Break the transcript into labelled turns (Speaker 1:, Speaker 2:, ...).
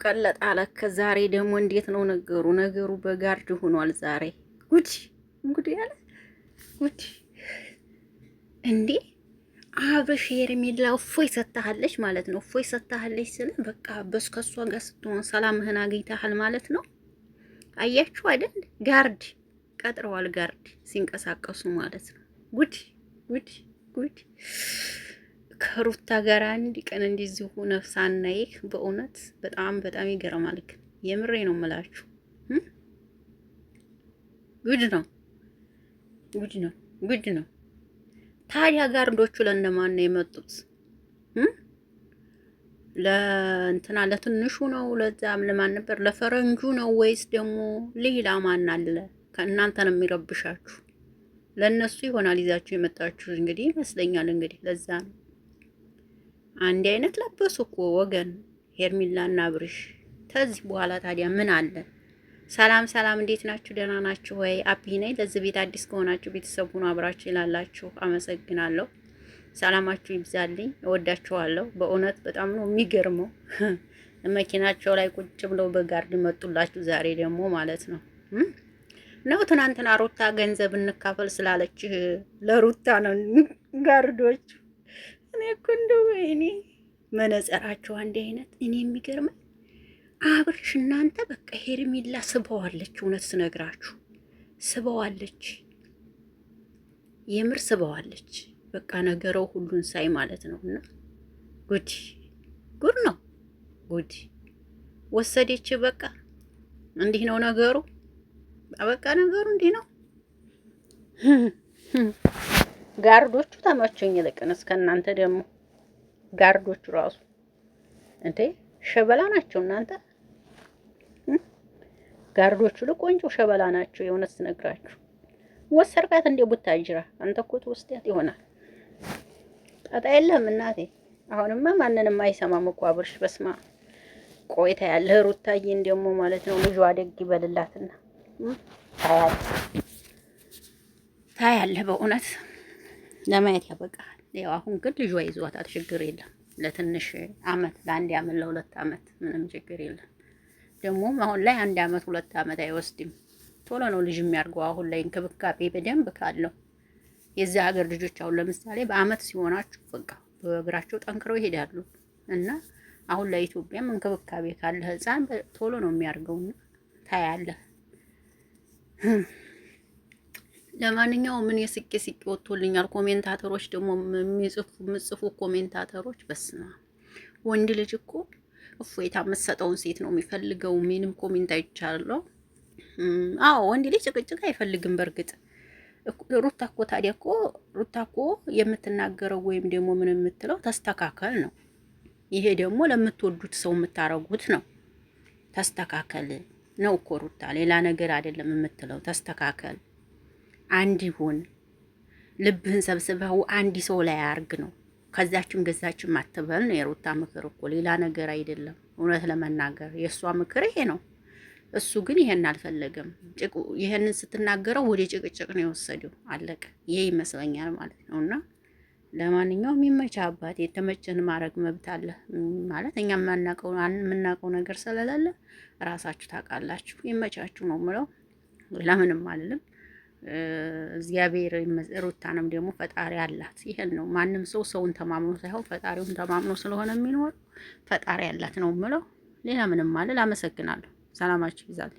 Speaker 1: ቀለጥ አለከ። ዛሬ ደግሞ እንዴት ነው ነገሩ? ነገሩ በጋርድ ሆኗል ዛሬ። ጉድ ጉድ ያለ ጉድ እንዴ! አብርሽ ሄርሜላ እፎይ ሰጥታለች ማለት ነው። እፎይ ሰጥታለች ስለ በቃ በስከሷ ጋር ስትሆን ሰላምህን አግኝተሃል ማለት ነው። አያችሁ አይደል? ጋርድ ቀጥረዋል፣ ጋርድ ሲንቀሳቀሱ ማለት ነው። ጉድ ጉድ ጉድ ከሩታ ጋር አንድ ቀን እንደዚሁ ነፍስ አናይህ። በእውነት በጣም በጣም ይገርማል። ግን የምሬ ነው የምላችሁ፣ ጉድ ነው ጉድ ነው ጉድ ነው። ታዲያ ጋርዶቹ ለእነማን ነው የመጡት? ለእንትና ለትንሹ ነው? ለዛም ለማን ነበር? ለፈረንጁ ነው ወይስ ደግሞ ሌላ ማን አለ ከእናንተ ነው የሚረብሻችሁ? ለእነሱ ይሆናል ይዛችሁ የመጣችሁ እንግዲህ ይመስለኛል። እንግዲህ ለዛ ነው አንድ አይነት ለበሱ እኮ ወገን ሄርሜላና አብርሽ። ከዚህ በኋላ ታዲያ ምን አለ? ሰላም ሰላም፣ እንዴት ናችሁ? ደህና ናችሁ ወይ? አቢ ነኝ። ለዚህ ቤት አዲስ ከሆናችሁ ቤተሰብ ሁኑ። አብራችሁ ይላላችሁ። አመሰግናለሁ። ሰላማችሁ ይብዛልኝ። እወዳችኋለሁ። በእውነት በጣም ነው የሚገርመው። መኪናቸው ላይ ቁጭ ብለው በጋርድ መጡላችሁ ዛሬ ደግሞ ማለት ነው። ትናንትና ሩታ ገንዘብ እንካፈል ስላለች ለሩታ ነው ጋርዶች። እኔ እኮ እንደው እኔ መነጽራቸው አንድ አይነት። እኔ የሚገርመኝ አብርሽ እናንተ በቃ ሄርሜላ ስበዋለች። እውነት ስነግራችሁ ስበዋለች፣ የምር ስበዋለች። በቃ ነገረው ሁሉን ሳይ ማለት ነው። እና ጉድ ጉድ ነው ጉድ ወሰደች። በቃ እንዲህ ነው ነገሩ። በቃ ነገሩ እንዲህ ነው። ጋርዶቹ ተመቸኝ። ይልቅንስ ከእናንተ ደግሞ ጋርዶቹ ራሱ እንዴ ሸበላ ናቸው እናንተ። ጋርዶቹ ለቆንጆ ሸበላ ናቸው። የእውነት ስነግራችሁ ወሰርቃት እንደ ቡታጅራ። አንተ እኮ ትወስዳት ይሆናል። ጣጣ የለም እናቴ። አሁንማ ማንንም አይሰማም እኮ አብርሽ። በስማ ቆይታ ያለ ሩታዬን ደግሞ ማለት ነው ልጇ አደግ ይበልላትና ታያለህ። በእውነት ለማየት ያበቃል። ያው አሁን ግን ልጇ ይዟታል፣ ችግር የለም። ለትንሽ አመት፣ ለአንድ አመት፣ ለሁለት አመት ምንም ችግር የለም። ደግሞም አሁን ላይ 1 አመት 2 አመት አይወስድም። ቶሎ ነው ልጅ የሚያርገው። አሁን ላይ እንክብካቤ በደንብ ካለው የዛ ሀገር ልጆች አሁን ለምሳሌ በአመት ሲሆናቸው በቃ በእግራቸው ጠንክረው ይሄዳሉ። እና አሁን ላይ ኢትዮጵያም እንክብካቤ ካለ ህፃን ቶሎ ነው የሚያርገውና ታያለህ። ለማንኛውም ምን የስቄ ስቄ ወጥቶልኛል። ኮሜንታተሮች ደግሞ የሚጽፉ ኮሜንታተሮች በስማ ወንድ ልጅ እኮ እፎይታ የምትሰጠውን ሴት ነው የሚፈልገው። ምንም ኮሜንት አይቻለሁ። አዎ ወንድ ልጅ ጭቅጭቅ አይፈልግም። በእርግጥ ሩታ እኮ ታዲያ እኮ ሩታ እኮ የምትናገረው ወይም ደግሞ ምን የምትለው ተስተካከል ነው። ይሄ ደግሞ ለምትወዱት ሰው የምታረጉት ነው። ተስተካከል ነው እኮ ሩታ፣ ሌላ ነገር አይደለም የምትለው። ተስተካከል፣ አንድ ይሁን፣ ልብህን ሰብስበው አንድ ሰው ላይ አርግ ነው። ከዛችም ገዛችም አትበል ነው የሩታ ምክር እኮ፣ ሌላ ነገር አይደለም። እውነት ለመናገር የእሷ ምክር ይሄ ነው። እሱ ግን ይሄን አልፈለገም። ይሄንን ስትናገረው ወደ ጭቅጭቅ ነው የወሰደው። አለቀ። ይሄ ይመስለኛል ማለት ነው። እና ለማንኛውም የሚመቻ አባት የተመቸን ማድረግ መብት አለ ማለት እኛ የምናውቀው ነገር ስለሌለ ራሳችሁ ታውቃላችሁ። ይመቻችሁ ነው የምለው። ለምንም አልልም። እግዚአብሔር ሩታንም ደግሞ ፈጣሪ አላት። ይሄን ነው ማንም ሰው ሰውን ተማምኖ ሳይሆን ፈጣሪውን ተማምኖ ስለሆነ የሚኖር ፈጣሪ አላት ነው የምለው። ሌላ ምንም አልል። አመሰግናለሁ። ሰላማችሁ ይዛል።